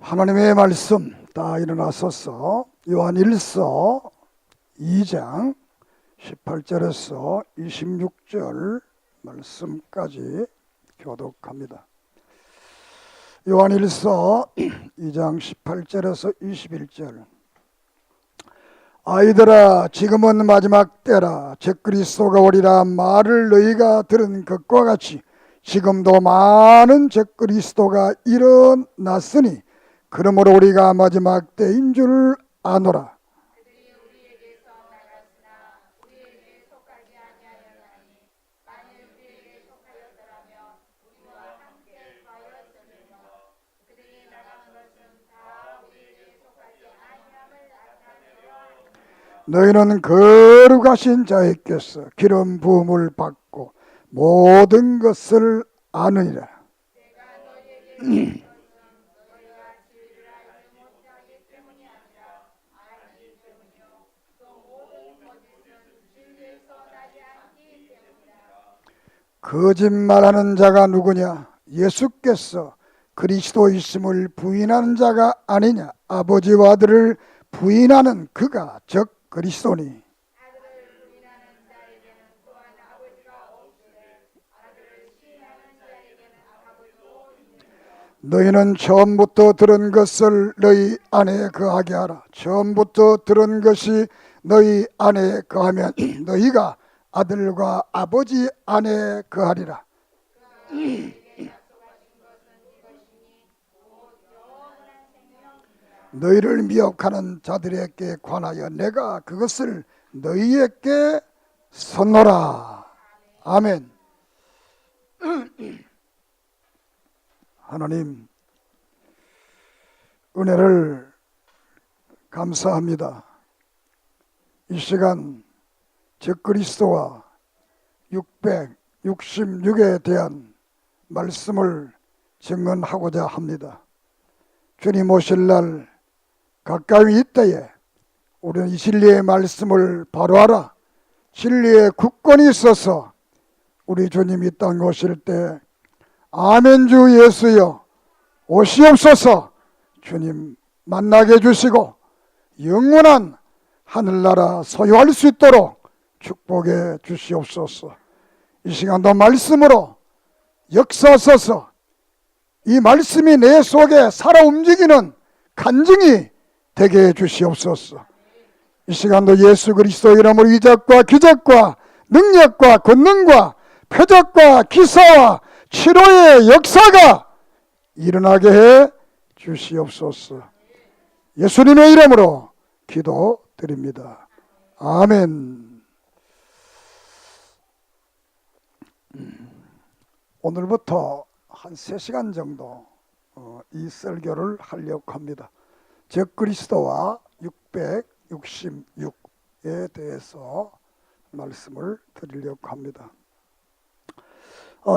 하나님의 말씀 다 일어나서서 요한일서 2장 18절에서 26절 말씀까지 교독합니다. 요한일서 2장 18절에서 21절. 아이들아, 지금은 마지막 때라. 적그리스도가 오리라 말을 너희가 들은 것과 같이 지금도 많은 적그리스도가 일어났으니 그러므로 우리가 마지막 때인 줄 아노라. 그들이 우리에게서 나갔으나 우리에게 속하지 아니하였나니 만일 우리에게 속하였더라면 우리와 함께 가였으리라. 그들이 나간 것은 다 우리에게 속하지 아니함을 나타내려. 너희는 거룩하신 자에게서 기름 부음을 받고 모든 것을 아느니라. 내가 너희에게 준 것은 너희가 진리를 알지 못하기 때문이 아니라 알기 때문이요 또 모든 거짓은 진리에서 나지 않기 때문이라. 거짓말하는 자가 누구냐? 예수께서 그리스도이심을 부인하는 자가 아니냐? 아버지와 아들을 부인하는 그가 즉 그리스도니. 아들을 부인하는 자에게는 또한 아버지가 없으되 아들을 시인하는 자에게는 아버지도 있느니라. 너희는 처음부터 들은 것을 너희 안에 거하게 하라. 처음부터 들은 것이 너희 안에 거하면 너희가 아들과 아버지 안에 거하리라. 내게 약속하신 것은 이것이니 곧 영원한 생명이니라. 너희를 미혹하는 자들에게 관하여 내가 그것을 너희에게 선노라. 아멘. 하나님, 은혜를 감사합니다. 이 시간 적그리스도와 666에 대한 말씀을 증언하고자 합니다. 주님 오실 날 가까이 있다에 우리는 이 진리의 말씀을 바로하라. 진리의 굳건히 있어서 우리 주님 이 땅 오실 때 아멘 주 예수여 오시옵소서. 주님 만나게 해주시고 영원한 하늘나라 소유할 수 있도록 축복해 주시옵소서. 이 시간도 말씀으로 역사하소서. 이 말씀이 내 속에 살아 움직이는 간증이 되게 해 주시옵소서. 이 시간도 예수 그리스도 이름으로 이적과 기적과 능력과 권능과 표적과 기사와 치료의 역사가 일어나게 해 주시옵소서. 예수님의 이름으로 기도드립니다. 아멘. 오늘부터 한 3시간 정도 이 설교를 하려고 합니다. 적그리스도와 666에 대해서 말씀을 드리려고 합니다.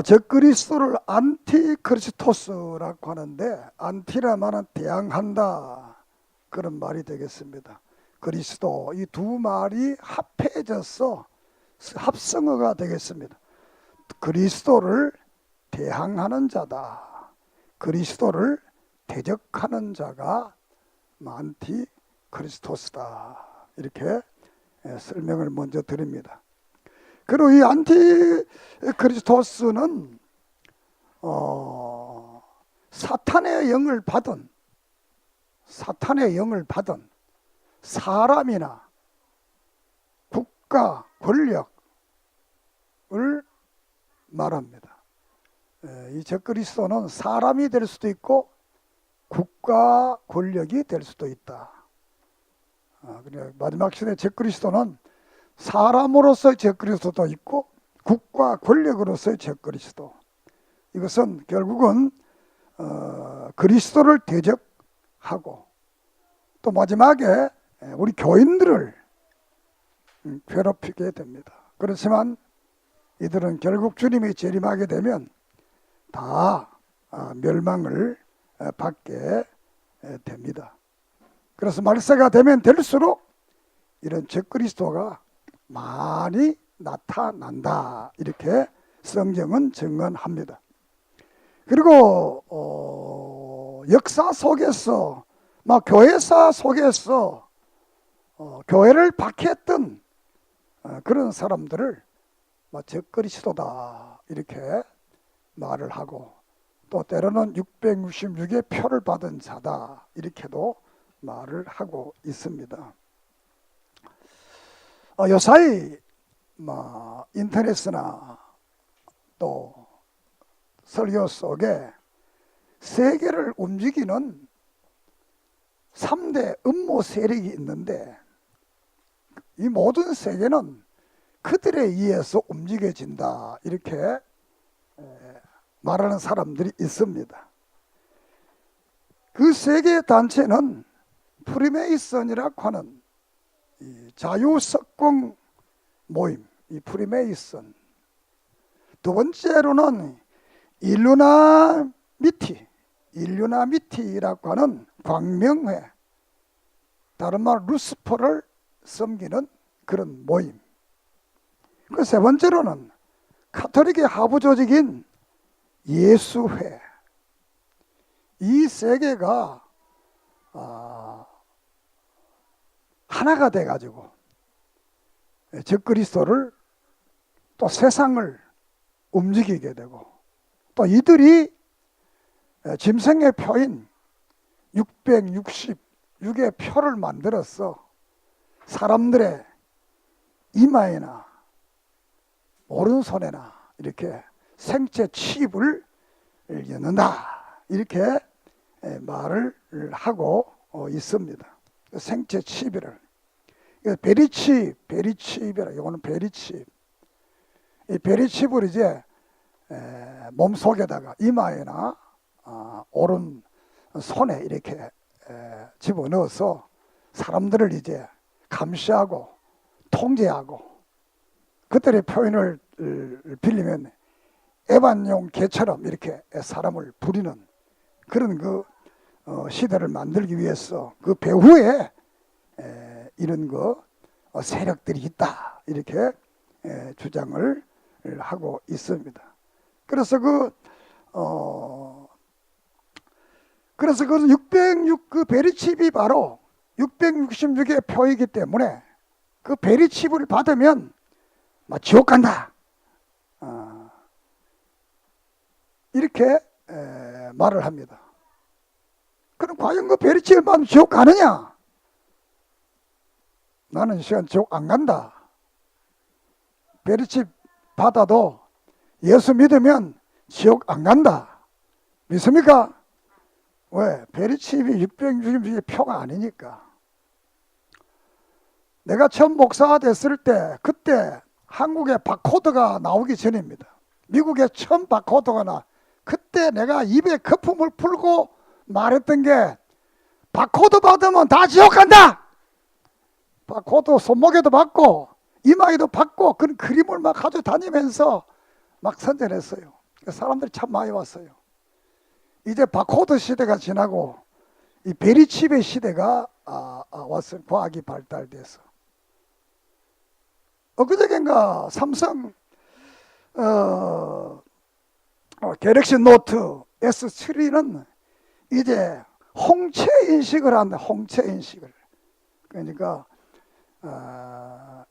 적그리스도를 안티크리스토스라고 하는데, 안티라면 대항한다 그런 말이 되겠습니다. 그리스도, 이 두 말이 합해져서 합성어가 되겠습니다. 그리스도를 대항하는 자다. 그리스도를 대적하는 자가 안티크리스토스다. 이렇게 설명을 먼저 드립니다. 그리고 이 안티크리스토스는 사탄의 영을 받은 사람이나 국가 권력을 말합니다. 이 적그리스도는 사람이 될 수도 있고 국가 권력이 될 수도 있다. 마지막 시대 적그리스도는 사람으로서의 적그리스도도 있고 국가 권력으로서의 적그리스도. 이것은 결국은 그리스도를 대적하고 또 마지막에 우리 교인들을 괴롭히게 됩니다. 그렇지만 이들은 결국 주님이 재림하게 되면 다 멸망을 받게 됩니다. 그래서 말세가 되면 될수록 이런 적그리스도가 많이 나타난다. 이렇게 성경은 증언합니다. 그리고 역사 속에서 막 교회사 속에서 교회를 박해했던 그런 사람들을 적그리스도다 이렇게 말을 하고, 또 때로는 666의 표를 받은 자다 이렇게도 말을 하고 있습니다. 요사이 인터넷이나 또 설교 속에 세계를 움직이는 3대 음모 세력이 있는데, 이 모든 세계는 그들에 의해서 움직여진다 이렇게 말하는 사람들이 있습니다. 그 세계 단체는 프리메이슨이라고 하는 이 자유석공 모임, 이 프리메이슨. 두 번째로는 일루나미티라고 하는 광명회, 다른 말 루스퍼를 섬기는 그런 모임. 그 세 번째로는 카톨릭의 하부 조직인 예수회. 이 세 개가 하나가 돼가지고 적그리스도를 또 세상을 움직이게 되고, 또 이들이 짐승의 표인 666의 표를 만들어서 사람들의 이마에나 오른손에나 이렇게 생체 칩을 넣는다 이렇게 말을 하고 있습니다. 생체 칩이라, 베리칩이라, 이거는 베리칩. 이 베리칩을 이제 몸속에다가 이마에나 오른 손에 이렇게 집어넣어서 사람들을 이제 감시하고 통제하고, 그들의 표현을 빌리면 애완용 개처럼 이렇게 사람을 부리는 그런 그 시대를 만들기 위해서 그 배후에 이런 세력들이 있다 이렇게 주장을 하고 있습니다. 그래서 그래서 그 606 그 베리칩이 바로 666의 표이기 때문에 그 베리칩을 받으면 지옥 간다 이렇게 말을 합니다. 그럼 과연 그 베리칩을 받으면 지옥 가느냐? 나는 시간 지옥 안 간다. 베리칩 받아도 예수 믿으면 지옥 안 간다. 믿습니까? 왜? 베리칩이 666의 표가 아니니까. 내가 처음 목사가 됐을 때, 그때 한국에 바코드가 나오기 전입니다. 미국에 처음 바코드가 그때 내가 입에 거품을 풀고 말했던 게, 바코드 받으면 다 지옥 간다. 바코드 손목에도 받고 이마에도 받고 그런 그림을 막 가지고 다니면서 막 선전했어요. 사람들이 참 많이 왔어요. 이제 바코드 시대가 지나고 이 베리칩의 시대가 왔어요. 과학이 발달돼서. 엊그저께인가 삼성 갤럭시 노트 S3는 이제 홍채 인식을 한다. 홍채 인식을. 그러니까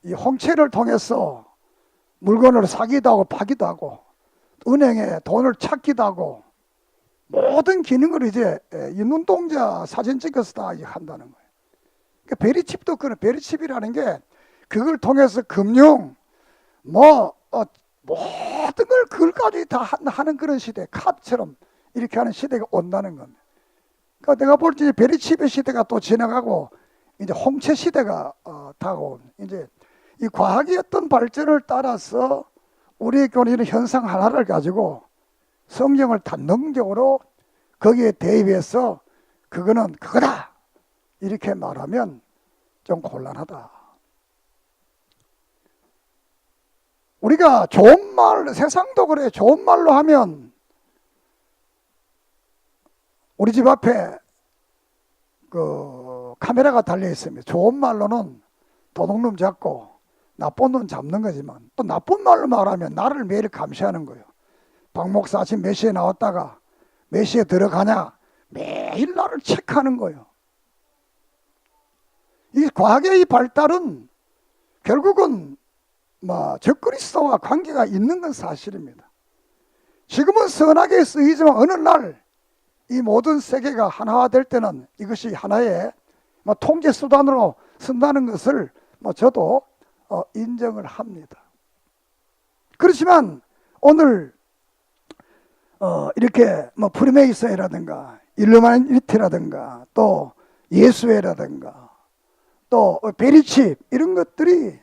이 홍채를 통해서 물건을 사기도 하고 파기도 하고 은행에 돈을 찾기도 하고 모든 기능을 이제 이 눈동자 사진 찍어서 다 한다는 거예요. 그러니까 베리칩도 그런 베리칩이라는 게 그걸 통해서 금융 모든 걸 그걸까지 다 하는 그런 시대, 카드처럼 이렇게 하는 시대가 온다는 겁니다. 그러니까 내가 볼 때 베리칩의 시대가 또 지나가고 이제 홍채 시대가 다가온, 이제 이 과학의 어떤 발전을 따라서 우리의 이런 현상 하나를 가지고 성경을 단정적으로 거기에 대입해서 그거는 그거다 이렇게 말하면 좀 곤란하다. 우리가 좋은 말, 세상도 그래, 좋은 말로 하면 우리 집 앞에 그 카메라가 달려 있습니다. 좋은 말로는 도둑놈 잡고 나쁜 놈 잡는 거지만, 또 나쁜 말로 말하면 나를 매일 감시하는 거예요. 박 목사 아침 몇 시에 나왔다가 몇 시에 들어가냐, 매일 나를 체크하는 거예요. 이 과학의 이 발달은 결국은 적그리스도와 관계가 있는 건 사실입니다. 지금은 선하게 쓰이지만 어느 날 이 모든 세계가 하나화될 때는 이것이 하나의 통제 수단으로 쓴다는 것을 저도 인정을 합니다. 그렇지만 오늘 이렇게 프리메이슨이라든가 일루미나티라든가 또 예수회라든가 또 베리칩 이런 것들이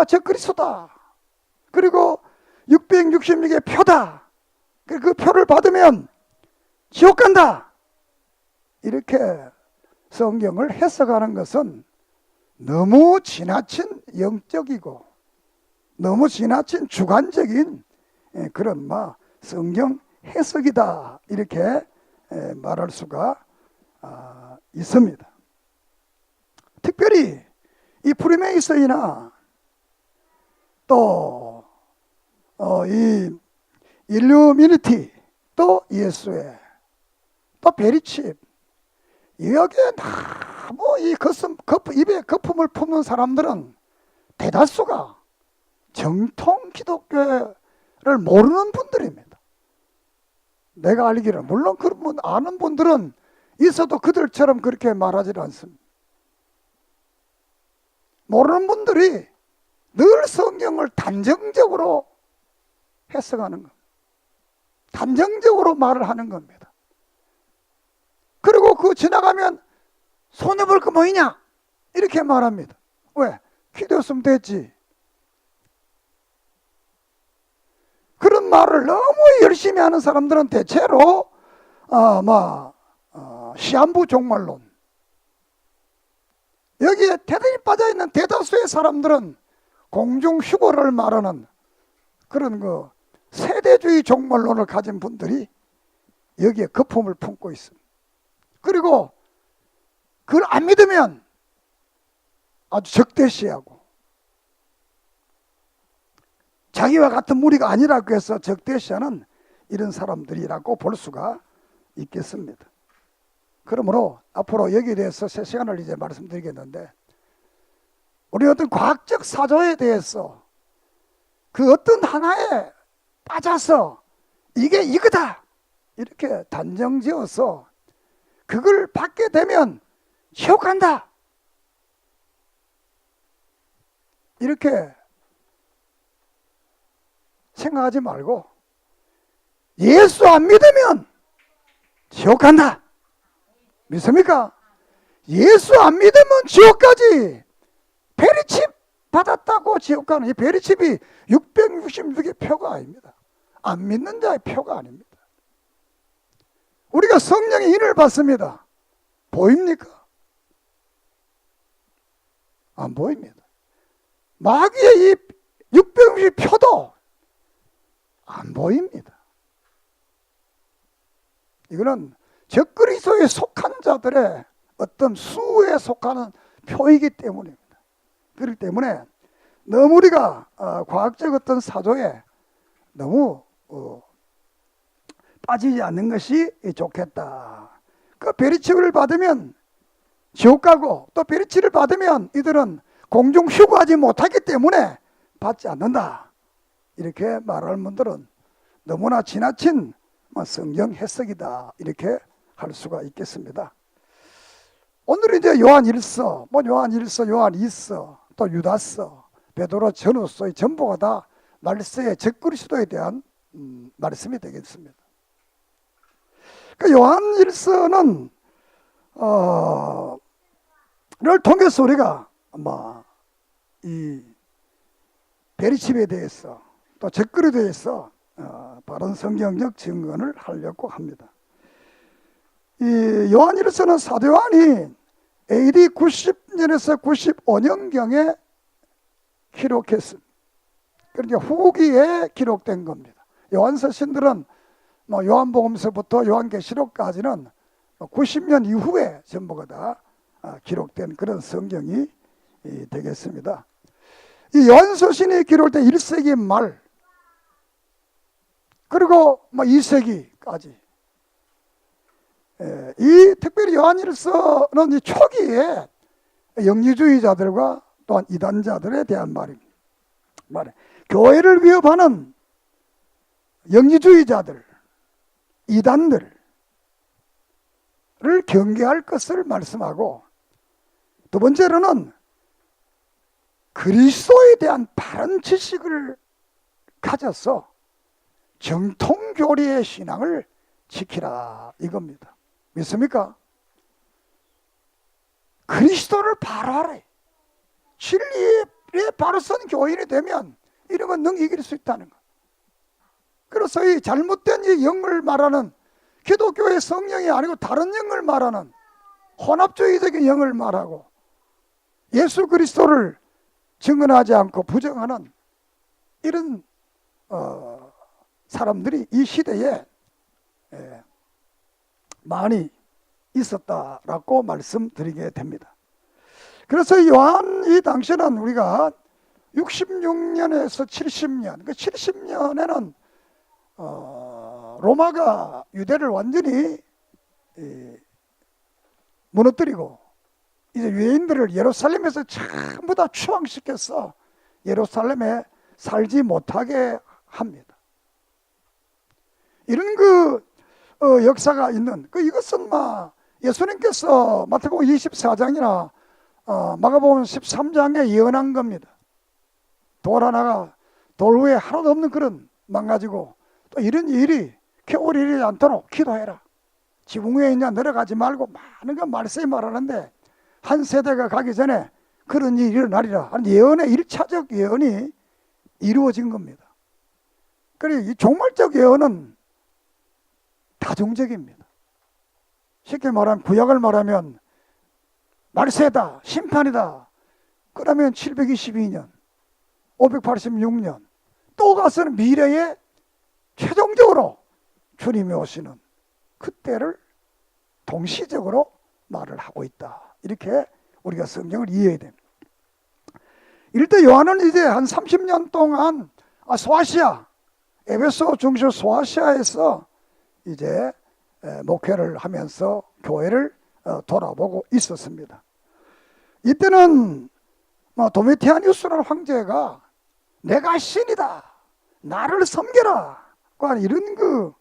적그리스도다. 그리고 666의 표다. 그 표를 받으면 지옥 간다. 이렇게 성경을 해석하는 것은 너무 지나친 영적이고 너무 지나친 주관적인 그런 성경 해석이다. 이렇게 말할 수가 있습니다. 특별히 이 프리메이슨이나 또 이 일루미니티 또 예수회 또 베리칩 여기에 너무 입에 거품을 품는 사람들은 대다수가 정통 기독교를 모르는 분들입니다. 내가 알기로는 물론 그런 분 아는 분들은 있어도 그들처럼 그렇게 말하지 않습니다. 모르는 분들이 늘 성경을 단정적으로 해석하는 겁니다. 단정적으로 말을 하는 겁니다. 그리고 그 지나가면 손해 볼 거 뭐이냐 이렇게 말합니다. 왜? 기도했으면 됐지. 그런 말을 너무 열심히 하는 사람들은 대체로 시한부 종말론 여기에 대단히 빠져있는 대다수의 사람들은 공중휴거를 말하는 그런 세대주의 종말론을 가진 분들이 여기에 거품을 품고 있습니다. 그리고 그걸 안 믿으면 아주 적대시하고 자기와 같은 무리가 아니라고 해서 적대시하는 이런 사람들이라고 볼 수가 있겠습니다. 그러므로 앞으로 여기에 대해서 세 시간을 이제 말씀드리겠는데 우리 어떤 과학적 사조에 대해서 그 어떤 하나에 빠져서 이게 이거다 이렇게 단정지어서 그걸 받게 되면 지옥 간다 이렇게 생각하지 말고 예수 안 믿으면 지옥 간다. 믿습니까? 예수 안 믿으면 지옥 가지. 베리칩 받았다고 지옥 가는 이 베리칩이 666의 표가 아닙니다. 안 믿는 자의 표가 아닙니다. 우리가 성령의 인을 받습니다. 보입니까? 안 보입니다. 마귀의 이 666의 표도 안 보입니다. 이거는 적그리스도에 속한 자들의 어떤 수에 속하는 표이기 때문입니다. 그렇기 때문에 너무 우리가 과학적 어떤 사조에 너무 빠지지 않는 것이 좋겠다. 그 베리칩을 받으면 지옥 가고 또 베리칩을 받으면 이들은 공중 휴거하지 못하기 때문에 받지 않는다. 이렇게 말하는 분들은 너무나 지나친 성경 해석이다. 이렇게 할 수가 있겠습니다. 오늘은 이제 요한 1서, 요한 1서, 요한 2서, 또 유다서, 베드로 전후서의 전부가 다 말세의 적그리스도에 대한 말씀이 되겠습니다. 그 요한 1서는 를 통해서 우리가 이 베리칩에 대해서 또 적그리스도에 대해서 바른 성경적 증언을 하려고 합니다. 이 요한 1서는 사도 요한이 AD 90년에서 95년경에 기록했습니다. 그러니까 후기에 기록된 겁니다. 요한서신들은 요한복음서부터 요한계시록까지는 90년 이후에 전부가 다 기록된 그런 성경이 되겠습니다. 이 요한서신이 기록된 1세기 말 그리고 2세기까지 이 특별히 요한일서는 이 초기에 영지주의자들과 또한 이단자들에 대한 말입니다. 교회를 위협하는 영지주의자들, 이단들을 경계할 것을 말씀하고, 두 번째로는 그리스도에 대한 바른 지식을 가져서 정통교리의 신앙을 지키라 이겁니다. 믿습니까? 그리스도를 바로 하라. 진리에 바로 선 교인이 되면 이런 건 능히 이길 수 있다는 거. 그래서 이 잘못된 이 영을 말하는, 기독교의 성령이 아니고 다른 영을 말하는 혼합주의적인 영을 말하고 예수 그리스도를 증언하지 않고 부정하는 이런 사람들이 이 시대에 많이 있었다라고 말씀드리게 됩니다. 그래서 요한 이 당시는 우리가 66년에서 70년, 그 70년에는 로마가 유대를 완전히 무너뜨리고 이제 유대인들을 예루살렘에서 전부 다 추방시켜서 예루살렘에 살지 못하게 합니다. 이런 역사가 있는, 이것은 예수님께서 마태복음 24장이나 마가복음 13장에 예언한 겁니다. 돌 하나가 돌 위에 하나도 없는 그런 망가지고, 또 이런 일이 겨울 일이 않도록 기도해라. 지붕 위에 있냐 내려가지 말고 많은 건 말씀이 말하는데, 한 세대가 가기 전에 그런 일이 일어나리라 하는 예언의 1차적 예언이 이루어진 겁니다. 그리고 이 종말적 예언은 다중적입니다. 쉽게 말하면, 구약을 말하면 말세다, 심판이다. 그러면 722년, 586년, 또 가서는 미래에 최종적으로 주님이 오시는 그때를 동시적으로 말을 하고 있다. 이렇게 우리가 성경을 이해해야 됩니다. 이럴 때 요한은 이제 한 30년 동안 소아시아, 에베소 중심 소아시아에서 이제 목회를 하면서 교회를 돌아보고 있었습니다. 이때는 도미티아누스라는 황제가 내가 신이다, 나를 섬겨라 이런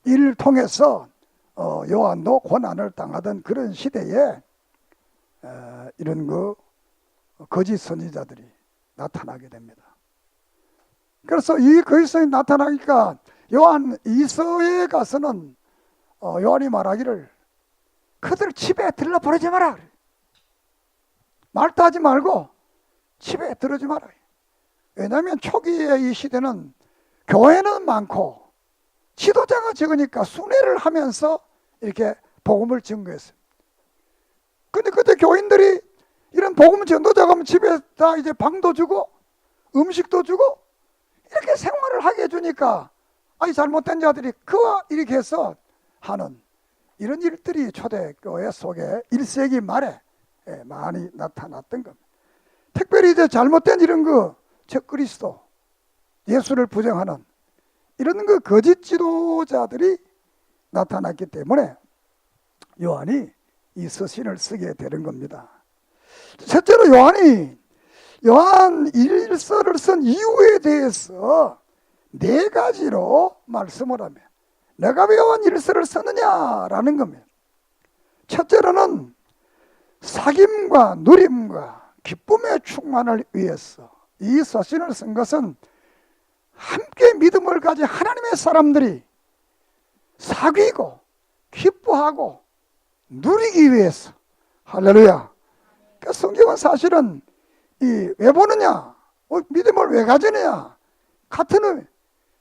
일을 통해서 요한도 고난을 당하던 그런 시대에 이런 거짓 선지자들이 나타나게 됩니다. 그래서 이 거짓 선지자들이 나타나니까 요한 2서에 가서는 요한이 말하기를 그들 집에 들러 보내지 마라. 말도 하지 말고 집에 들어오지 마라. 왜냐하면 초기에 이 시대는 교회는 많고 지도자가 적으니까 순회를 하면서 이렇게 복음을 증거했어요. 근데 그때 교인들이 이런 복음 전도자가 오면 집에 다 이제 방도 주고 음식도 주고 이렇게 생활을 하게 해주니까 잘못된 자들이 그와 이렇게 해서 하는 이런 일들이 초대교회 속에 1세기 말에 많이 나타났던 겁니다. 특별히 이제 잘못된 이런 적그리스도, 예수를 부정하는 이런 거짓 지도자들이 나타났기 때문에 요한이 이 서신을 쓰게 되는 겁니다. 첫째로 요한 1서를 쓴 이유에 대해서 4가지로 말씀을 하며 내가 왜 요한 1서를 썼느냐라는 겁니다. 첫째로는 사귐과 누림과 기쁨의 충만을 위해서 이 서신을 쓴 것은 함께 믿음을 가진 하나님의 사람들이 사귀고 기뻐하고 누리기 위해서. 할렐루야. 그러니까 성경은 사실은 왜 보느냐, 믿음을 왜 가지느냐, 같은 의미,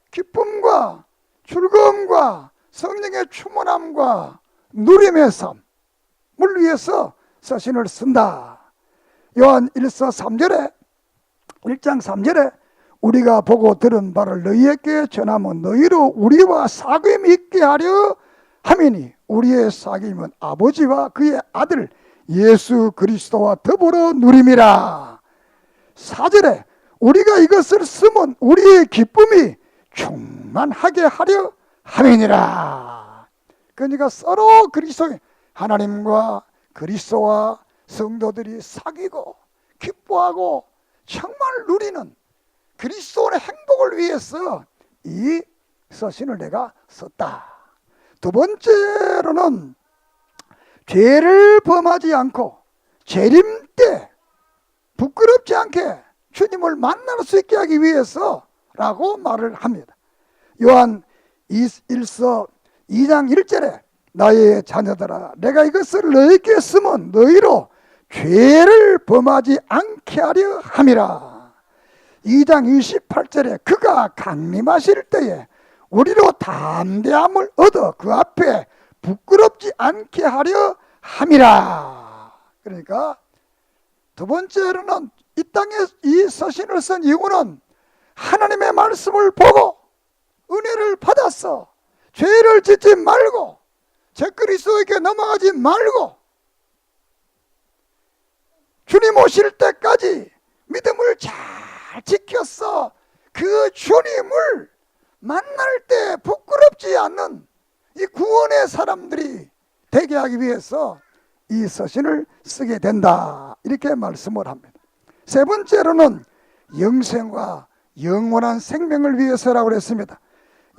기쁨과 즐거움과 성령의 충만함과 누림의 삶을 위해서 서신을 쓴다. 요한 1서 3절에 1장 3절에 우리가 보고 들은 바를 너희에게 전하면 너희로 우리와 사귐이 있게 하려 함이니 우리의 사귐은 아버지와 그의 아들 예수 그리스도와 더불어 누림이라. 4절에 우리가 이것을 쓰면 우리의 기쁨이 충만하리라. 만하게 하려 함이니라. 그러니까 서로 그리스도의 하나님과 그리스도와 성도들이 사귀고 기뻐하고 정말 누리는 그리스도의 행복을 위해서 이 서신을 내가 썼다. 두 번째로는 죄를 범하지 않고 재림 때 부끄럽지 않게 주님을 만날 수 있게 하기 위해서라고 말을 합니다. 요한 1서 2장 1절에 나의 자녀들아 내가 이것을 너희에게 쓰면 너희로 죄를 범하지 않게 하려 함이라. 2장 28절에 그가 강림하실 때에 우리로 담대함을 얻어 그 앞에 부끄럽지 않게 하려 함이라. 그러니까 두 번째로는 이 땅에 이 서신을 쓴 이유는 하나님의 말씀을 보고 은혜를 받았어. 죄를 짓지 말고 적그리스도에게 넘어가지 말고 주님 오실 때까지 믿음을 잘 지켰어. 그 주님을 만날 때 부끄럽지 않는 이 구원의 사람들이 되게 하기 위해서 이 서신을 쓰게 된다. 이렇게 말씀을 합니다. 세 번째로는 영생과 영원한 생명을 위해서라고 했습니다.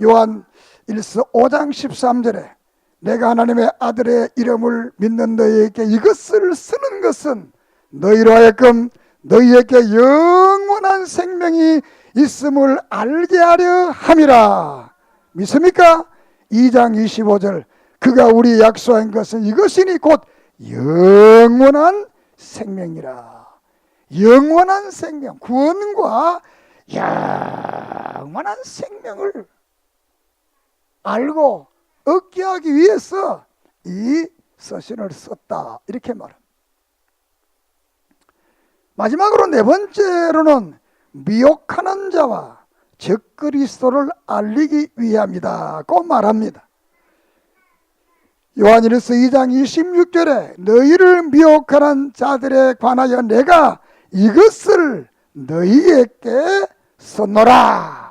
요한 1서 5장 13절에 내가 하나님의 아들의 이름을 믿는 너희에게 이것을 쓰는 것은 너희로 하여금 너희에게 영원한 생명이 있음을 알게 하려 함이라. 믿습니까? 2장 25절 그가 우리 약속한 것은 이것이니 곧 영원한 생명이라. 영원한 생명, 구원과 영원한 생명을 알고 얻게 하기 위해서 이 서신을 썼다. 이렇게 말합니다. 마지막으로 네 번째로는 미혹하는 자와 적그리스도를 알리기 위함이다고 말합니다. 요한일서 2장 26절에 너희를 미혹하는 자들에 관하여 내가 이것을 너희에게 썼노라.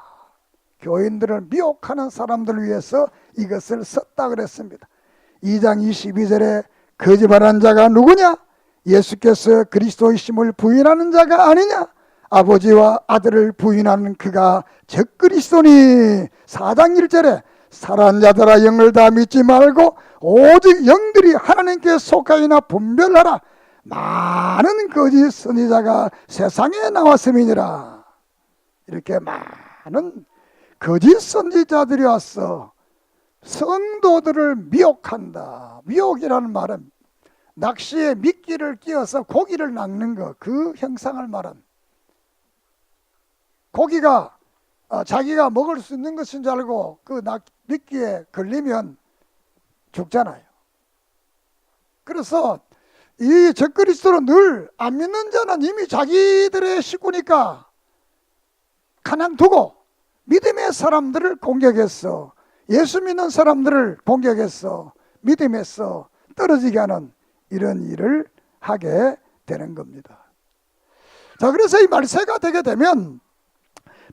교인들을 미혹하는 사람들을 위해서 이것을 썼다 그랬습니다. 2장 22절에 거짓말하는 자가 누구냐? 예수께서 그리스도이심을 부인하는 자가 아니냐? 아버지와 아들을 부인하는 그가 적그리스도니. 4장 1절에 살아난 자들아 영을 다 믿지 말고 오직 영들이 하나님께 속하이나 분별하라. 많은 거짓 선지자가 세상에 나왔음이니라. 이렇게 많은 거짓 선지자들이 와서 성도들을 미혹한다. 미혹이라는 말은 낚시에 미끼를 끼워서 고기를 낚는 것, 그 형상을 말합니다. 고기가 자기가 먹을 수 있는 것인 줄 알고 그 미끼에 걸리면 죽잖아요. 그래서 이 적그리스도는 늘 안 믿는 자는 이미 자기들의 식구니까 가냥 두고 믿음의 사람들을 공격했어. 예수 믿는 사람들을 공격했어. 믿음에서 떨어지게 하는 이런 일을 하게 되는 겁니다. 자, 그래서 이 말세가 되게 되면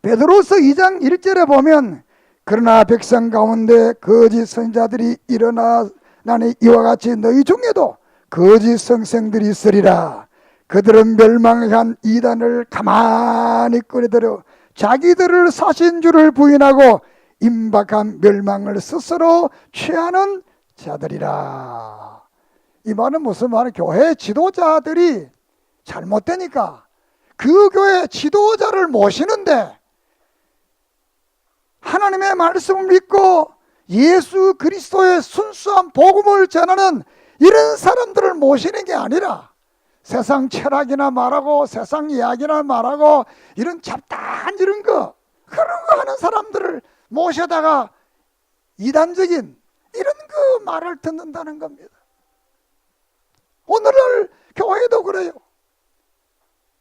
베드로서 2장 1절에 보면 그러나 백성 가운데 거짓 선지자들이 일어나니 이와 같이 너희 중에도 거짓 성생들이 있으리라. 그들은 멸망한 이단을 가만히 끌어들여 자기들을 사신 줄을 부인하고 임박한 멸망을 스스로 취하는 자들이라. 이 말은 무슨 말이에요? 교회 지도자들이 잘못되니까 그 교회 지도자를 모시는데 하나님의 말씀을 믿고 예수 그리스도의 순수한 복음을 전하는 이런 사람들을 모시는 게 아니라 세상 철학이나 말하고 세상 이야기나 말하고 이런 잡다한 이런 거 그런 거 하는 사람들을 모셔다가 이단적인 이런 그 말을 듣는다는 겁니다. 오늘날 교회도 그래요.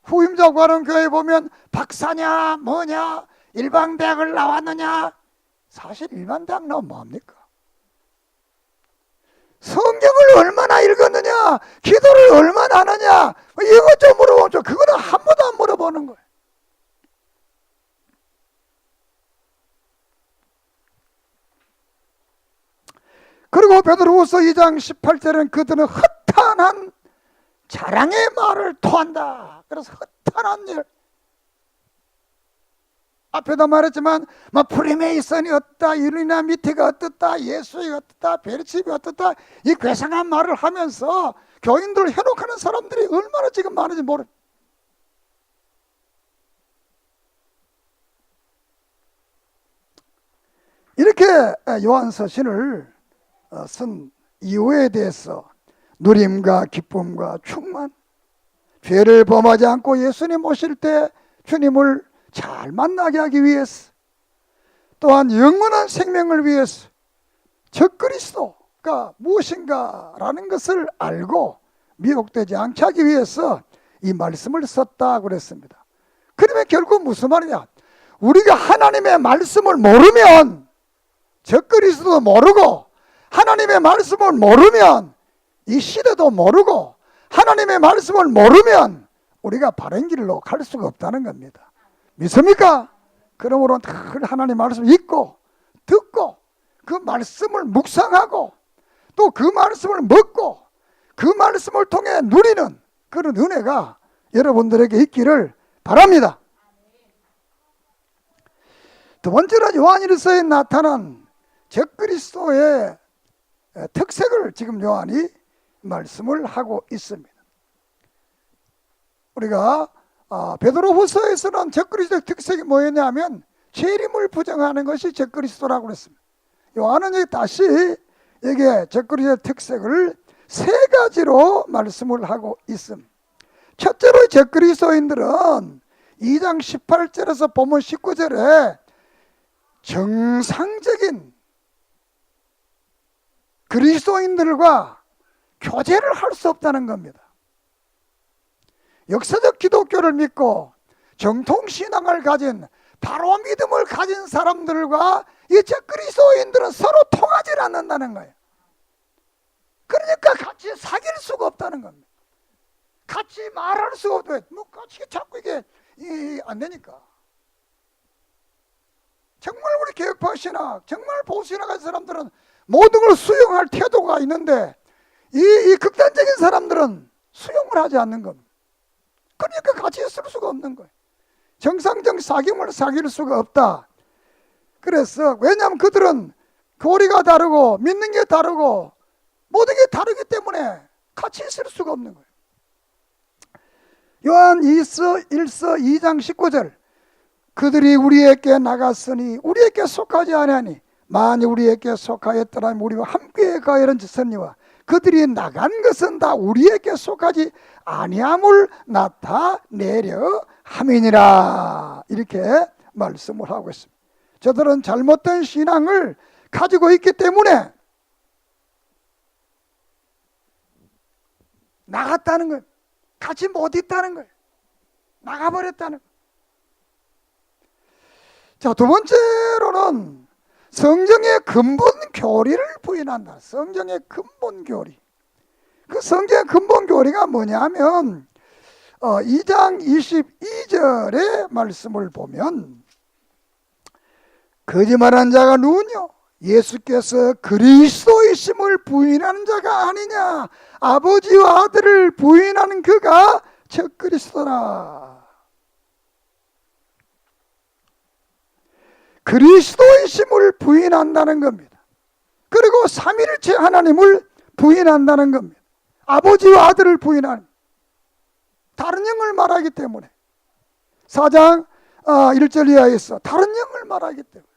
후임자고 하는 교회 보면 박사냐 뭐냐 일반대학을 나왔느냐. 사실 일반대학 나오면 뭐합니까? 성경을 얼마나 읽었느냐, 기도를 얼마나 하느냐, 이것 좀 물어보죠. 그거는 한 번도 안 물어보는 거예요. 그리고 베드로후서 2장 18절은 그들은 허탄한 자랑의 말을 토한다. 그래서 허탄한 일, 앞에도 말했지만 프리메이슨이 어떻다, 일루미나티가 어떻다, 예수이 어떻다, 베르칩이 어떻다, 이 괴상한 말을 하면서 교인들을 현혹하는 사람들이 얼마나 지금 많은지 모르. 이렇게 요한서신을 쓴 이유에 대해서 누림과 기쁨과 충만, 죄를 범하지 않고 예수님 오실 때 주님을 잘 만나게 하기 위해서, 또한 영원한 생명을 위해서 적그리스도가 무엇인가라는 것을 알고 미혹되지 않게 하기 위해서 이 말씀을 썼다고 그랬습니다. 그러면 결국 무슨 말이냐, 우리가 하나님의 말씀을 모르면, 적그리스도도 모르고 하나님의 말씀을 모르면 이 시대도 모르고 하나님의 말씀을 모르면 우리가 바른 길로 갈 수가 없다는 겁니다. 믿습니까? 그러므로 늘 하나님 말씀을 읽고 듣고 그 말씀을 묵상하고 또 그 말씀을 먹고 그 말씀을 통해 누리는 그런 은혜가 여러분들에게 있기를 바랍니다. 두 번째로 요한일서에 나타난 적그리스도의 특색을 지금 요한이 말씀을 하고 있습니다. 우리가 베드로후서에서는 적그리스도의 특색이 뭐였냐면 재림을 부정하는 것이 적그리스도라고 그랬습니다. 요한은 여기 다시 여기에 적그리스도의 특색을 세 가지로 말씀을 하고 있습니다. 첫째로 적그리스도인들은 2장 18절에서 보면 19절에 정상적인 그리스도인들과 교제를 할 수 없다는 겁니다. 역사적 기독교를 믿고 정통신앙을 가진 바로 믿음을 가진 사람들과 이 적그리스도인들은 서로 통하지 않는다는 거예요. 그러니까 같이 사귈 수가 없다는 겁니다. 같이 말할 수가 없어요. 같이 자꾸 이게 안 되니까. 정말 우리 개혁파 신학, 정말 보수신학 가진 사람들은 모든 걸 수용할 태도가 있는데 이 극단적인 사람들은 수용을 하지 않는 겁니다. 그러니까 같이 있을 수가 없는 거예요. 정상적 사귐을 사귈 수가 없다. 그래서 왜냐하면 그들은 교리가 다르고 믿는 게 다르고 모든 게 다르기 때문에 같이 있을 수가 없는 거예요. 요한 1서 2장 19절, 그들이 우리에게 나갔으니 우리에게 속하지 아니하니 만일 우리에게 속하였더라면 우리와 함께 가야는 짓었니와 그들이 나간 것은 다 우리에게 속하지 아니함을 나타내려 함이니라. 이렇게 말씀을 하고 있습니다. 저들은 잘못된 신앙을 가지고 있기 때문에 나갔다는 거예요. 같이 못 있다는 거예요. 나가버렸다는 거예요. 자, 두 번째로는 성경의 근본 교리를 부인한다. 성경의 근본 교리. 그 성경의 근본 교리가 뭐냐면 2장 22절의 말씀을 보면 거짓말한 자가 누구냐? 예수께서 그리스도이심을 부인하는 자가 아니냐? 아버지와 아들을 부인하는 그가 적그리스도라. 그리스도이심을 부인한다는 겁니다. 그리고 삼위일체 하나님을 부인한다는 겁니다. 아버지와 아들을 부인하는 다른 영을 말하기 때문에 4장 1절 이하에서 다른 영을 말하기 때문에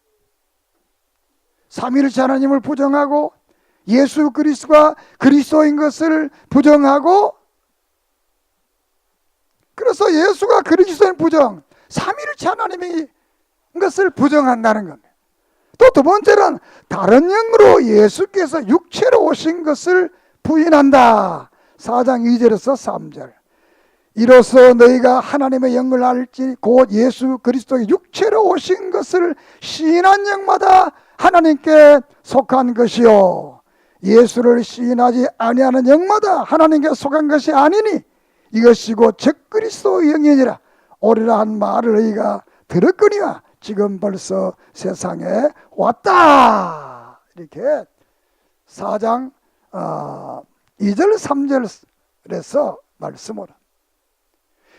삼위일체 하나님을 부정하고 예수 그리스도가 그리스도인 것을 부정하고, 그래서 예수가 그리스도인 부정, 삼위일체 하나님이 것을 부정한다는 겁니다. 또 두 번째는 다른 영으로 예수께서 육체로 오신 것을 부인한다. 4장 2절에서 3절. 이로써 너희가 하나님의 영을 알지 곧 예수 그리스도의 육체로 오신 것을 시인한 영마다 하나님께 속한 것이요 예수를 시인하지 아니하는 영마다 하나님께 속한 것이 아니니 이것이 곧 적그리스도의 영이니라. 오리라 한 말을 너희가 들었거니와 지금 벌써 세상에 왔다. 이렇게 4장 2절 3절에서 말씀을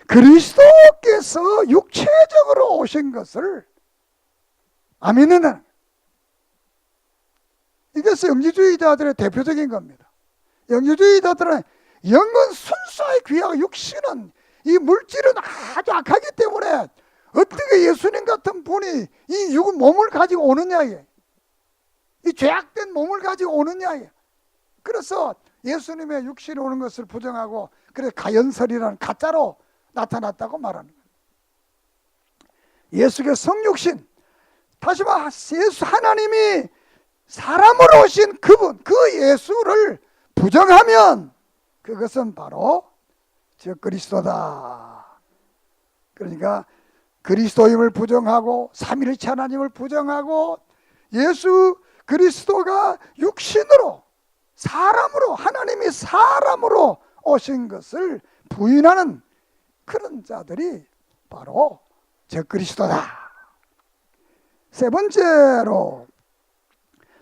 그리스도께서 육체적으로 오신 것을 아멘은 이것이 영지주의자들의 대표적인 겁니다. 영지주의자들은 영은 순수하게 귀하고 육신은 이 물질은 아주 악하기 때문에 어떻게 예수님 같은 분이 이 몸을 가지고 오느냐, 이 죄악된 몸을 가지고 오느냐. 그래서 예수님의 육신이 오는 것을 부정하고 그래서 가연설이라는 가짜로 나타났다고 말하는 거예요. 예수의 성육신, 다시 말해 예수 하나님이 사람으로 오신 그분, 그 예수를 부정하면 그것은 바로 그리스도다. 그러니까 그리스도임을 부정하고 삼위일체 하나님을 부정하고 예수 그리스도가 육신으로 사람으로 하나님이 사람으로 오신 것을 부인하는 그런 자들이 바로 그리스도다. 세 번째로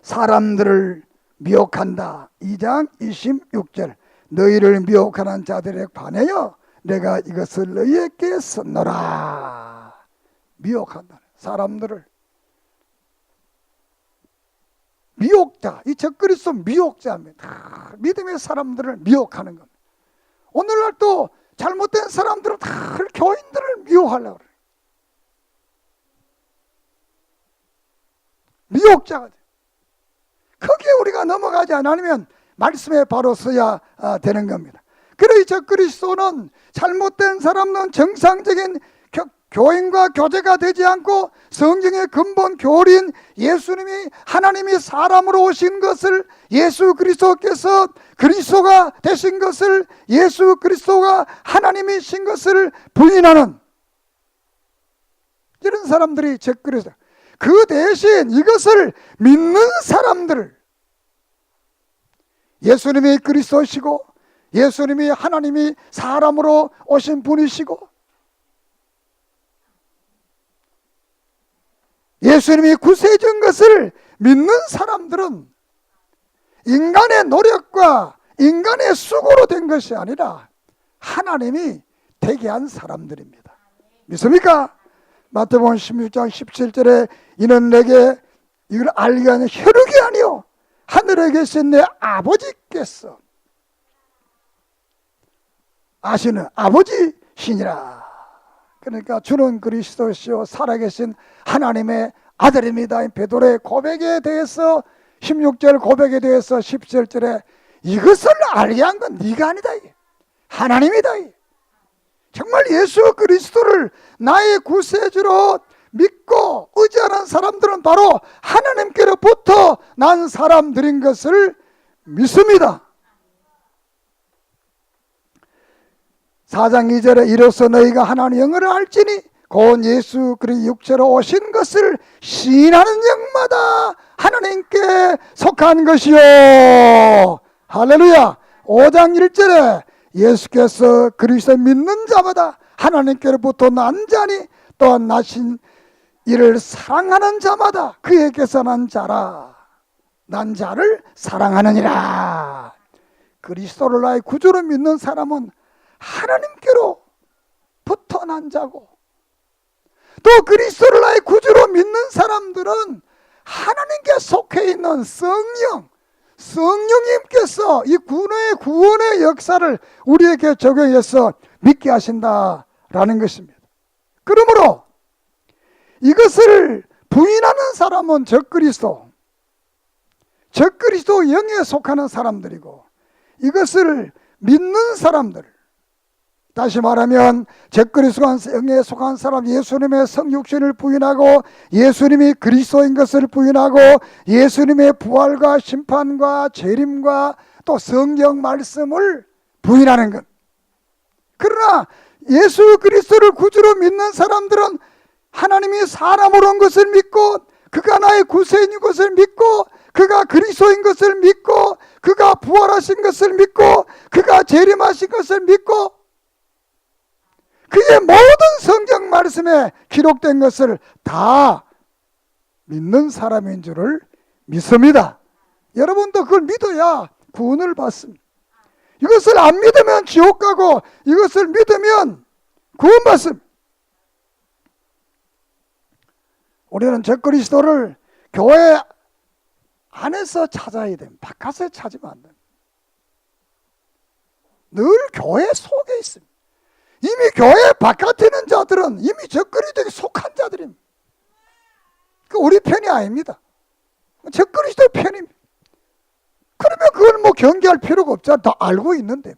사람들을 미혹한다. 2장 26절 너희를 미혹하는 자들에 관하여 내가 이것을 너희에게 썼노라. 미혹한다. 사람들을 미혹자, 이 적그리스도 미혹자입니다. 믿음의 사람들을 미혹하는 겁니다. 오늘날 또 잘못된 사람들은 다 교인들을 미혹하려고 그래요. 미혹자가 돼요. 거기에 우리가 넘어가지 않으면 말씀에 바로 서야 되는 겁니다. 그래 이 적그리스도는 잘못된 사람은 정상적인 교인과 교제가 되지 않고 성경의 근본 교리인 예수님이 하나님이 사람으로 오신 것을 예수 그리스도께서 그리스도가 되신 것을 예수 그리스도가 하나님이신 것을 부인하는 이런 사람들이 적그리스도. 그 대신 이것을 믿는 사람들을 예수님이 그리스도시고 예수님이 하나님이 사람으로 오신 분이시고 예수님이 구세주인 것을 믿는 사람들은 인간의 노력과 인간의 수고로 된 것이 아니라 하나님이 되게 한 사람들입니다. 믿습니까? 마태복음 16장 17절에 이는 내게 이걸 알게 하는 혈육이 아니요 하늘에 계신 내 아버지께서 아시는 아버지시니라. 그러니까 주는 그리스도시요 살아계신 하나님의 아들입니다. 베드로의 고백에 대해서 16절 고백에 대해서 17절에 이것을 알게 한 건 네가 아니다. 하나님이다. 정말 예수 그리스도를 나의 구세주로 믿고 의지하는 사람들은 바로 하나님께로부터 난 사람들인 것을 믿습니다. 4장 2절에 이로써 너희가 하나님의 영을 알지니 곧 예수 그리스도 육체로 오신 것을 시인하는 영마다 하나님께 속한 것이요. 할렐루야. 5장 1절에 예수께서 그리스도 믿는 자마다 하나님께로부터 난 자니 또한 나신 이를 사랑하는 자마다 그에게서 난 자라. 난 자를 사랑하느니라. 그리스도를 나의 구주로 믿는 사람은 하나님께로부터 난 자고 또 그리스도를 나의 구주로 믿는 사람들은 하나님께 속해 있는 성령님께서 이 구원의 역사를 우리에게 적용해서 믿게 하신다라는 것입니다. 그러므로 이것을 부인하는 사람은 적그리스도 영에 속하는 사람들이고 이것을 믿는 사람들 다시 말하면 적그리스도 영에 속한 사람 예수님의 성육신을 부인하고 예수님이 그리스도인 것을 부인하고 예수님의 부활과 심판과 재림과 또 성경 말씀을 부인하는 것. 그러나 예수 그리스도를 구주로 믿는 사람들은 하나님이 사람으로 온 것을 믿고 그가 나의 구세주인 것을 믿고 그가 그리스도인 것을 믿고 그가 부활하신 것을 믿고 그가 재림하신 것을 믿고 그의 모든 성경 말씀에 기록된 것을 다 믿는 사람인 줄을 믿습니다. 여러분도 그걸 믿어야 구원을 받습니다. 이것을 안 믿으면 지옥 가고 이것을 믿으면 구원받습니다. 우리는 적그리스도를 교회 안에서 찾아야 됩니다. 바깥에 찾으면 안 됩니다. 늘 교회 속에 있습니다. 이미 교회 바깥에 있는 자들은 이미 적그리스도에 속한 자들입니다. 우리 편이 아닙니다. 적그리스도 편입니다. 그러면 그걸 뭐 경계할 필요가 없잖아. 다 알고 있는데.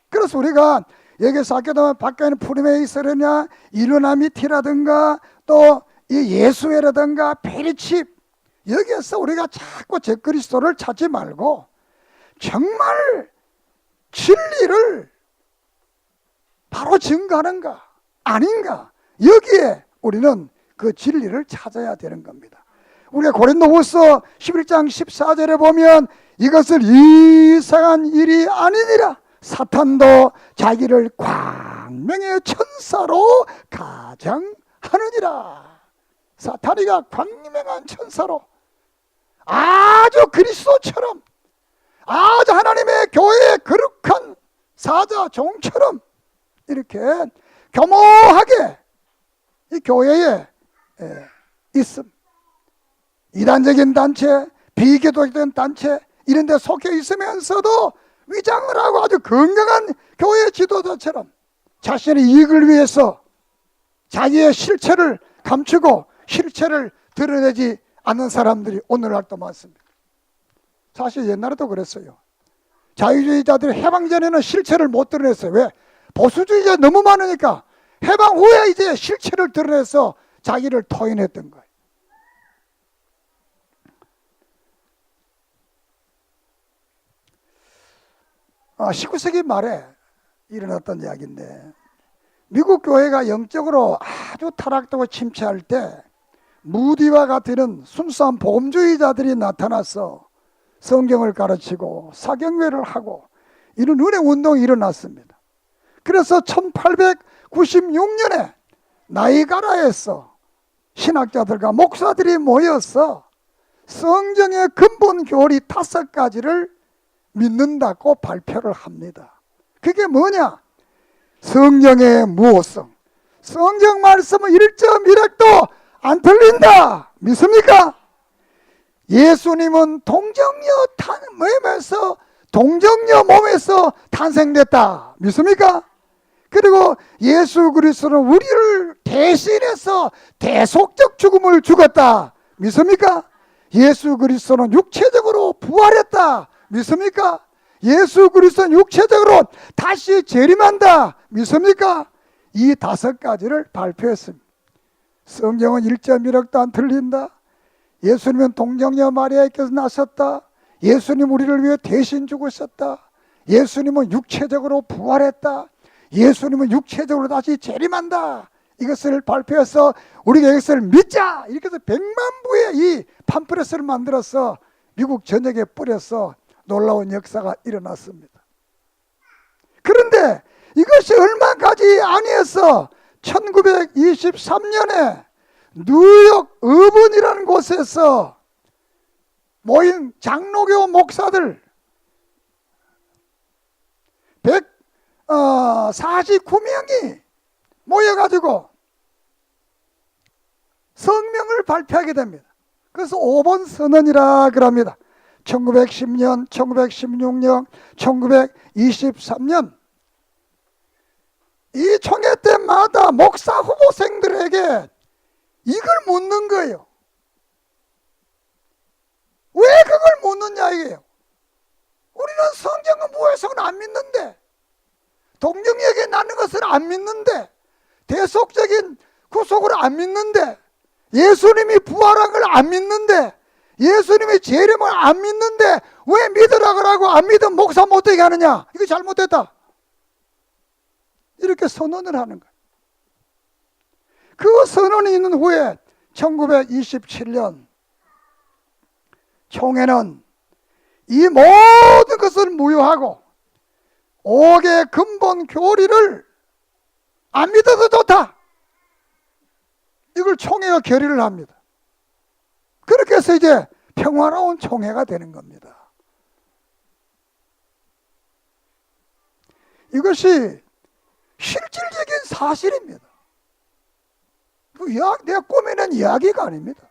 그래서 우리가 여기서 학교다면 밖에는 푸르메 이스라냐, 일루나미티라든가 또 이 예수회라든가 페리칩, 여기에서 우리가 자꾸 적그리스도를 찾지 말고 정말 진리를 바로 증거하는가 아닌가, 여기에 우리는 그 진리를 찾아야 되는 겁니다. 우리가 고린도후서 11장 14절에 보면 이것을 이상한 일이 아니니라, 사탄도 자기를 광명의 천사로 가장하느니라. 사탄이가 광명한 천사로 아주 그리스도처럼, 아주 하나님의 교회의 거룩한 사자 종처럼 이렇게 교모하게 이 교회에 있음. 이단적인 단체, 비기독적인 단체 이런 데 속해 있으면서도 위장을 하고 아주 건강한 교회 지도자처럼 자신의 이익을 위해서 자기의 실체를 감추고 실체를 드러내지 않는 사람들이 오늘날도 많습니다. 사실 옛날에도 그랬어요. 자유주의자들이 해방 전에는 실체를 못 드러냈어요. 왜? 보수주의자 너무 많으니까 해방 후에 이제 실체를 드러내서 자기를 토인했던 거예요. 19세기 말에 일어났던 이야기인데, 미국 교회가 영적으로 아주 타락되고 침체할 때 무디와 같은 순수한 복음주의자들이 나타나서 성경을 가르치고 사경회를 하고 이런 은혜 운동이 일어났습니다. 그래서 1896년에 나이가라에서 신학자들과 목사들이 모여서 성경의 근본 교리 5가지를 믿는다고 발표를 합니다. 그게 뭐냐? 성경의 무호성, 성경 말씀은 1점 1핵도 안 틀린다. 믿습니까? 예수님은 동정녀 몸에서 탄생됐다. 믿습니까? 그리고 예수 그리스도는 우리를 대신해서 대속적 죽음을 죽었다. 믿습니까? 예수 그리스도는 육체적으로 부활했다. 믿습니까? 예수 그리스도는 육체적으로 다시 재림한다. 믿습니까? 이 5가지를 발표했습니다. 성경은 1.1억도 안 틀린다. 예수님은 동정녀 마리아에게서 나셨다. 예수님 우리를 위해 대신 죽으셨다. 예수님은 육체적으로 부활했다. 예수님은 육체적으로 다시 재림한다. 이것을 발표해서 우리가 이것을 믿자. 이렇게 해서 100만 부의 이 팜플렛을 만들어서 미국 전역에 뿌려서 놀라운 역사가 일어났습니다. 그런데 이것이 얼마까지 아니어서 1923년에 뉴욕 어번이라는 곳에서 모인 장로교 목사들 149명이 모여가지고 성명을 발표하게 됩니다. 그래서 5번 선언이라 그럽니다. 1910년, 1916년, 1923년 이 총회 때마다 목사 후보생들에게 이걸 묻는 거예요. 왜 그걸 묻느냐 이게요. 우리는 성경은 무해석은 안 믿는데, 동정에게 나는 것을 안 믿는데, 대속적인 구속을 안 믿는데, 예수님이 부활한 걸 안 믿는데, 예수님의 재림을 안 믿는데 왜 믿으라 그러고 안 믿으면 목사 못되게 하느냐. 이거 잘못됐다. 이렇게 선언을 하는 거예요. 그 선언이 있는 후에 1927년 총회는 이 모든 것을 무효하고 5개 근본 교리를 안 믿어도 좋다. 이걸 총회가 결의를 합니다. 그렇게 해서 이제 평화로운 총회가 되는 겁니다. 이것이 실질적인 사실입니다. 내가 꾸미는 이야기가 아닙니다.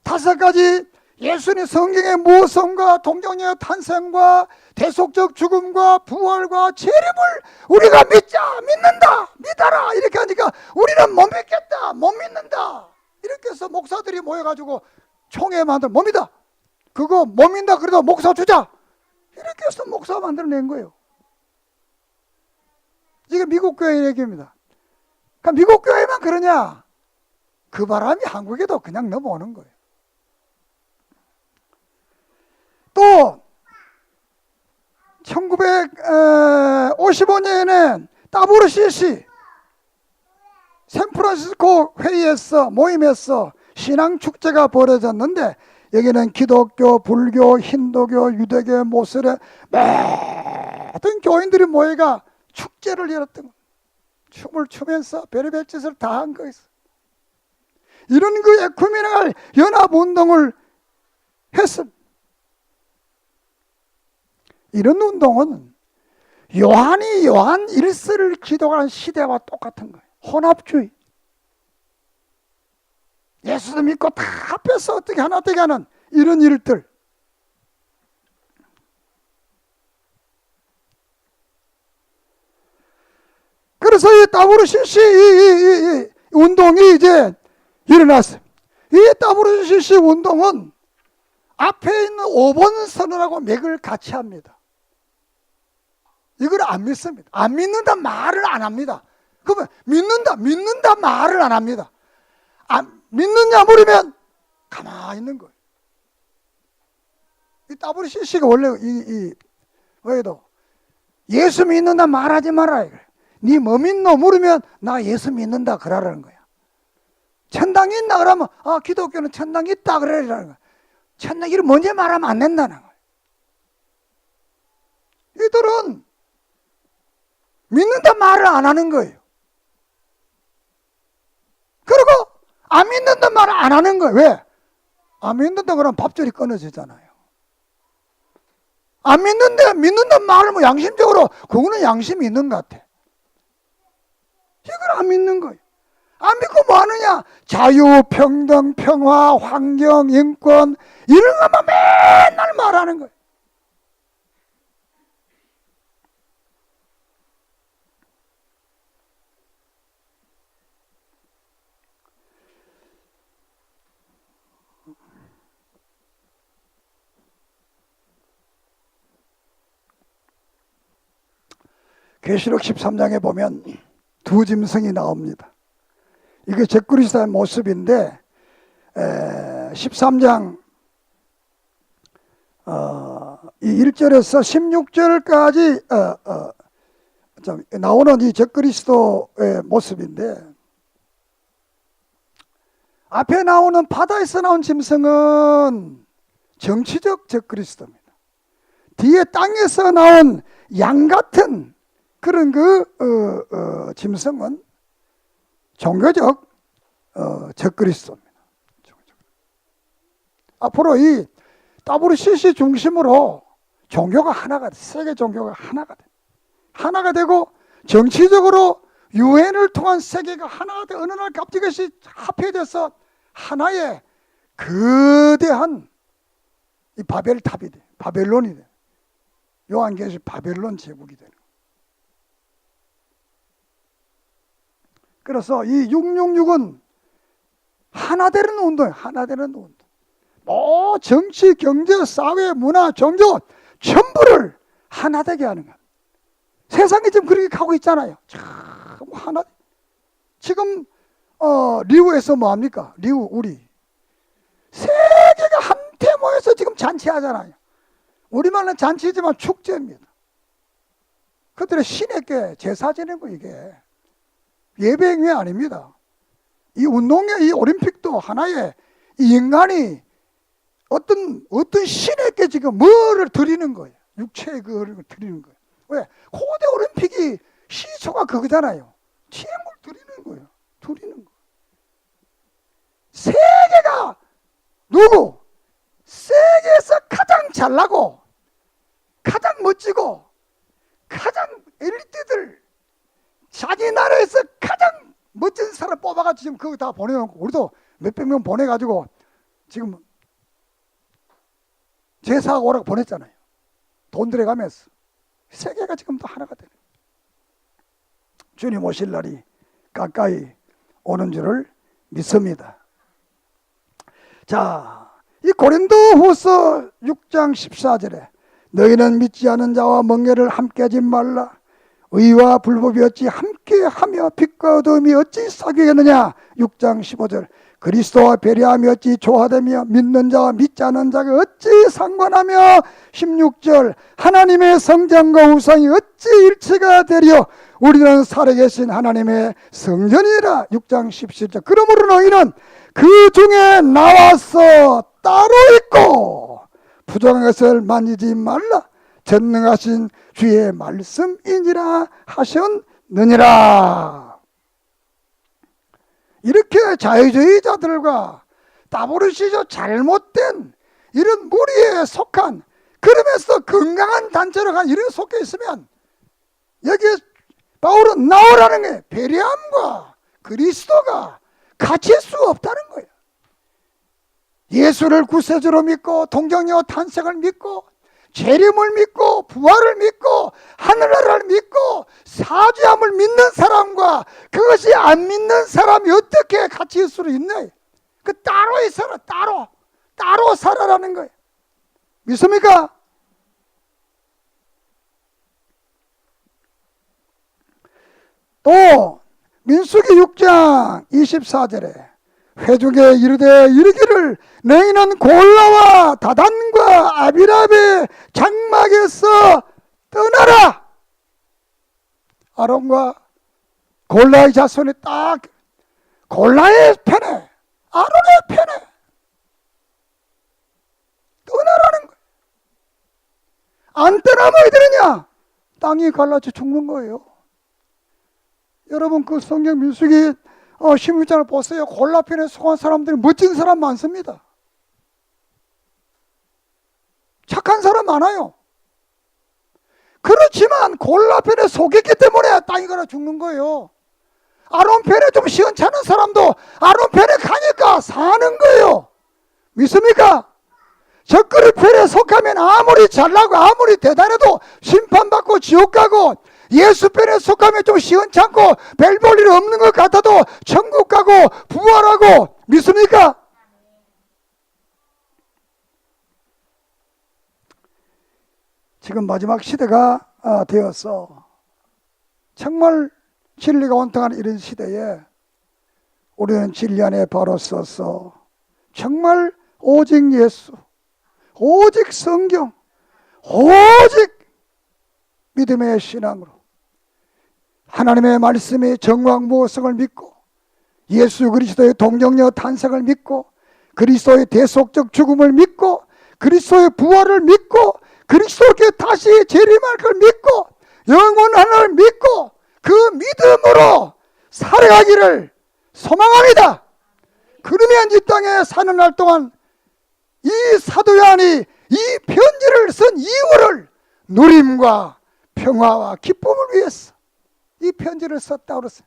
5가지 예수님 성경의 모성과 동정녀의 탄생과 대속적 죽음과 부활과 재림을 우리가 믿는다, 믿어라 이렇게 하니까 우리는 못 믿겠다, 못 믿는다 이렇게 해서 목사들이 모여가지고 총회 만들어 못 믿어, 그거 못 믿는다 그래도 목사 주자 이렇게 해서 목사 만들어낸 거예요. 이게 미국 교회 얘기입니다. 그러니까 미국 교회만 그러냐? 그 바람이 한국에도 그냥 넘어오는 거예요. 또 1955년에는 WCC 샌프란시스코 회의에서 모임에서 신앙축제가 벌어졌는데 여기는 기독교, 불교, 힌두교, 유대교, 모슬렘 모든 교인들이 모여가 축제를 열었던 거예요. 춤을 추면서 별의별 짓을 다 한 거였어요. 이런 그 에쿠메니칼 연합운동을 했습니다. 이런 운동은 요한이 요한 1서를 기록한 시대와 똑같은 거예요. 혼합주의. 예수도 믿고 다 합해서 어떻게 하나 되게 하는 이런 일들. 그래서 이 WCC 이 운동이 이제 일어났어요. 이 WCC 운동은 앞에 있는 5번 선언하고 맥을 같이 합니다. 이걸 안 믿습니다. 안 믿는다 말을 안 합니다. 그러면 믿는다 말을 안 합니다. 안 믿느냐 물으면 가만히 있는 거예요. 이 WCC가 원래 왜도 예수 믿는다 말하지 마라. 니 뭐 믿노 물으면 나 예수 믿는다 그러라는 거야. 천당이 있나 그러면 기독교는 천당이 있다 그러라는 거야. 천당이를 먼저 말하면 안 된다는 거야. 이들은 믿는다 말을 안 하는 거예요. 그리고 안 믿는다 말을 안 하는 거예요. 왜? 안 믿는다 그러면 밥줄이 끊어지잖아요. 안 믿는데 믿는다 말을 뭐 양심적으로 그거는 양심이 있는 것 같아. 이걸 안 믿는 거예요. 안 믿고 뭐 하느냐? 자유, 평등, 평화, 환경, 인권 이런 것만 맨날 말하는 거예요. 계시록 13장에 보면 두 짐승이 나옵니다. 이게 적그리스도의 모습인데 13장 이 1절에서 16절까지 나오는 이 적그리스도의 모습인데 앞에 나오는 바다에서 나온 짐승은 정치적 적그리스도입니다. 뒤에 땅에서 나온 양 같은 그런 짐승은 종교적 적그리스도입니다. 앞으로 이 WCC 중심으로 종교가 하나가 돼. 세계 종교가 하나가 돼. 하나가 되고 정치적으로 유엔을 통한 세계가 하나가 돼. 어느 날 갑자기 것이 합해져서 하나의 거대한 이 바벨탑이 돼. 바벨론이 돼. 요한계시 바벨론 제국이 되는 거예요. 그래서 이 666은 하나 되는 운동이에요. 하나 되는 운동. 뭐 정치, 경제, 사회, 문화, 종교 전부를 하나 되게 하는 거예요. 세상이 지금 그렇게 가고 있잖아요. 참 하나. 지금 리우에서 뭐 합니까? 리우 우리 세계가 한테 모여서 지금 잔치하잖아요. 우리말은 잔치지만 축제입니다. 그들의 신에게 제사 지내고 이게 예배행위 아닙니다. 이 운동회, 이 올림픽도 하나의 이 인간이 어떤 신에게 지금 뭐를 드리는 거예요. 육체의 그걸 드리는 거예요. 왜? 고대 올림픽이 시초가 그거잖아요. TM을 드리는 거예요. 드리는 거. 세계가 누구? 세계에서 가장 잘나고 가장 멋지고 가장 엘리트들, 자기 나라에서 가장 멋진 사람 뽑아가지고 지금 그거 다 보내놓고, 우리도 몇백 명 보내가지고 지금 제사하고 오라고 보냈잖아요. 돈 들여가면서. 세계가 지금 또 하나가 되는, 주님 오실 날이 가까이 오는 줄을 믿습니다. 자, 이 고린도후서 6장 14절에 너희는 믿지 않은 자와 멍에를 함께 하지 말라. 의와 불법이 어찌 함께하며 빛과 어둠이 어찌 사귀겠느냐. 6장 15절 그리스도와 배려함이 어찌 조화되며 믿는 자와 믿지 않은 자가 어찌 상관하며. 16절 하나님의 성전과 우상이 어찌 일치가 되려. 우리는 살아계신 하나님의 성전이라. 6장 17절 그러므로 너희는 그 중에 나와서 따로 있고 부정한 것을 만지지 말라. 전능하신 주의 말씀이니라 하셨느니라. 이렇게 자유주의자들과 따보르시죠 잘못된 이런 무리에 속한, 그러면서 건강한 단체로 간 이런 속해 있으면 여기에 바울은 나오라는 게 배려함과 그리스도가 같이 할 수 없다는 거예요. 예수를 구세주로 믿고 동정녀 탄생을 믿고 재림을 믿고 부활을 믿고 하늘나라를 믿고 사죄함을 믿는 사람과 그것이 안 믿는 사람이 어떻게 같이 있을 수 있냐. 그 따로 있어라. 따로 살아라는 거예요. 믿습니까? 또 민수기 6장 24절에 회중에 이르기를 너희는 골라와 다단과 아비랍의 장막에서 떠나라. 아론과 골라의 자손이 딱 골라의 편에 아론의 편에 떠나라는 거예요. 안 떠나면 어디 되느냐? 땅이 갈라져 죽는 거예요. 여러분 그 성경 민수기 16장을 보세요. 골라편에 속한 사람들이 멋진 사람 많습니다. 착한 사람 많아요. 그렇지만 골라편에 속했기 때문에 땅이 갈라 죽는 거예요. 아론 편에 좀 시원찮은 사람도 아론 편에 가니까 사는 거예요. 믿습니까? 적그리 편에 속하면 아무리 잘나고 아무리 대단해도 심판받고 지옥 가고, 예수 편에 속하면 좀 시원찮고 별 볼 일 없는 것 같아도 천국 가고 부활하고. 믿습니까? 지금 마지막 시대가 되어서 정말 진리가 원통한 이런 시대에 우리는 진리 안에 바로 서서 정말 오직 예수, 오직 성경, 오직 믿음의 신앙으로 하나님의 말씀의 정왕무성을 믿고 예수 그리스도의 동정녀 탄생을 믿고 그리스도의 대속적 죽음을 믿고 그리스도의 부활을 믿고 그리스도께 다시 재림할 걸 믿고 영원한을 믿고 그 믿음으로 살아가기를 소망합니다. 그러면 이 땅에 사는 날 동안 이 사도 요한이 이 편지를 쓴 이유를 누림과 평화와 기쁨을 위해서 이 편지를 썼다고 그랬어요.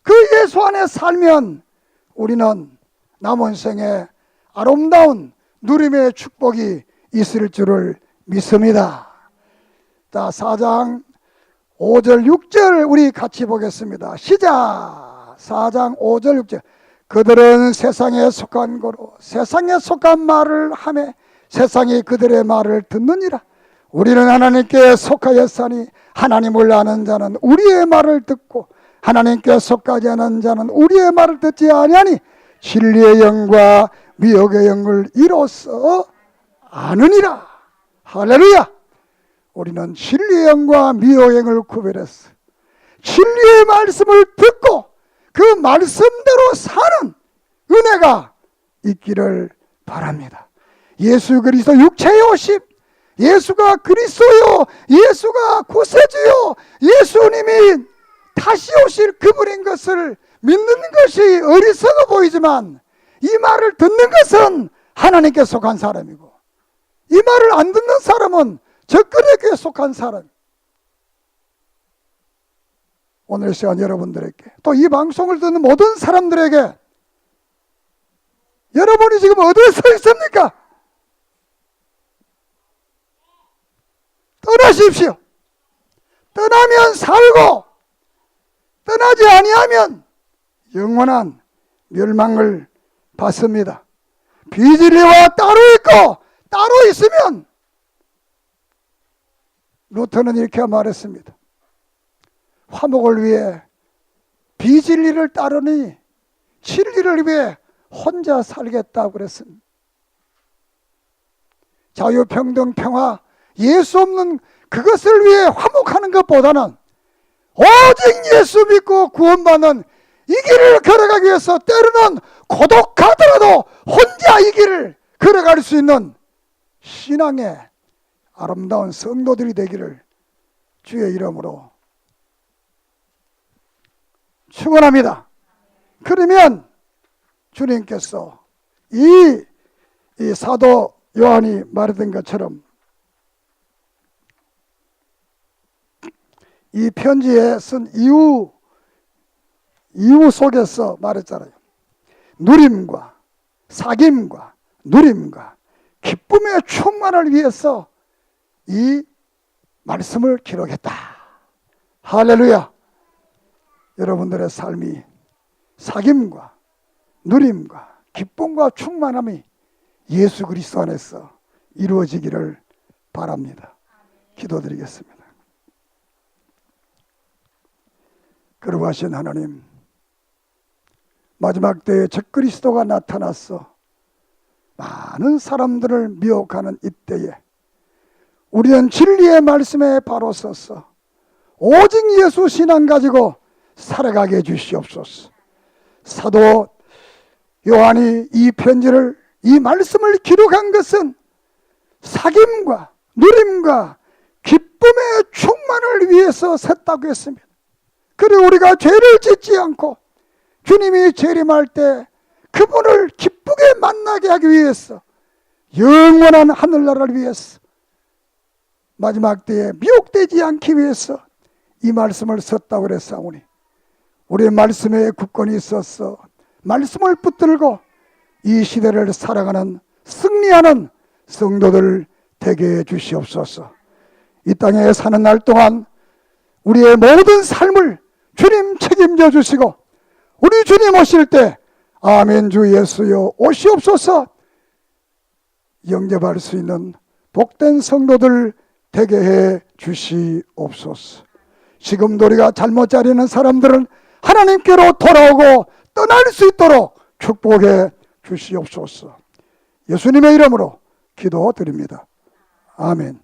그 예수 안에 살면 우리는 남은 생에 아름다운 누림의 축복이 있을 줄을 믿습니다. 자, 4장 5절 6절 우리 같이 보겠습니다. 시작. 4장 5절 6절 그들은 세상에 속한 거로 세상에 속한 말을 하며 세상이 그들의 말을 듣느니라. 우리는 하나님께 속하였으니 하나님을 아는 자는 우리의 말을 듣고 하나님께 속하지 않은 자는 우리의 말을 듣지 아니하니 진리의 영과 미혹의 영을 이로써 아느니라. 할렐루야. 우리는 진리의 영과 미혹의 영을 구별해서 진리의 말씀을 듣고 그 말씀대로 사는 은혜가 있기를 바랍니다. 예수 그리스도 육체에 오심, 예수가 그리스도요, 예수가 구세주요, 예수님이 다시 오실 그분인 것을 믿는 것이 어리석어 보이지만 이 말을 듣는 것은 하나님께 속한 사람이고, 이 말을 안 듣는 사람은 적그리스도에 속한 사람. 오늘 시간 여러분들에게, 또 이 방송을 듣는 모든 사람들에게, 여러분이 지금 어디에 서 있습니까? 떠나십시오. 떠나면 살고, 떠나지 아니하면 영원한 멸망을 받습니다. 비진리와 따로 있고 따로 있으면, 루터는 이렇게 말했습니다. 화목을 위해 비진리를 따르니 진리를 위해 혼자 살겠다고 그랬습니다. 자유평등 평화 예수 없는 그것을 위해 화목하는 것보다는 오직 예수 믿고 구원받는 이 길을 걸어가기 위해서 때로는 고독하더라도 혼자 이 길을 걸어갈 수 있는 신앙의 아름다운 성도들이 되기를 주의 이름으로 축원합니다. 그러면 주님께서 이 사도 요한이 말했던 것처럼 이 편지에 쓴 이유 속에서 말했잖아요. 누림과 사귐과 누림과 기쁨의 충만을 위해서 이 말씀을 기록했다. 할렐루야. 여러분들의 삶이 사귐과 누림과 기쁨과 충만함이 예수 그리스도 안에서 이루어지기를 바랍니다. 기도드리겠습니다. 거룩하신 하나님, 마지막 때에 적그리스도가 나타나서 많은 사람들을 미혹하는 이때에 우리는 진리의 말씀에 바로 서서 오직 예수 신앙 가지고 살아가게 해주시옵소서. 사도 요한이 이 편지를, 이 말씀을 기록한 것은 사귐과 누림과 기쁨의 충만을 위해서 섰다고 했습니다. 그리고 우리가 죄를 짓지 않고 주님이 재림할 때 그분을 기쁘게 만나게 하기 위해서, 영원한 하늘나라를 위해서, 마지막 때에 미혹되지 않기 위해서 이 말씀을 썼다고 그랬사오니 우리의 말씀에 굳건히 있어서 말씀을 붙들고 이 시대를 살아가는 승리하는 성도들 되게 해 주시옵소서. 이 땅에 사는 날 동안 우리의 모든 삶을 주님 책임져 주시고 우리 주님 오실 때 아멘 주 예수여 오시옵소서 영접할 수 있는 복된 성도들 되게 해 주시옵소서. 지금도 우리가 잘못 자리는 사람들은 하나님께로 돌아오고 떠날 수 있도록 축복해 주시옵소서. 예수님의 이름으로 기도드립니다. 아멘.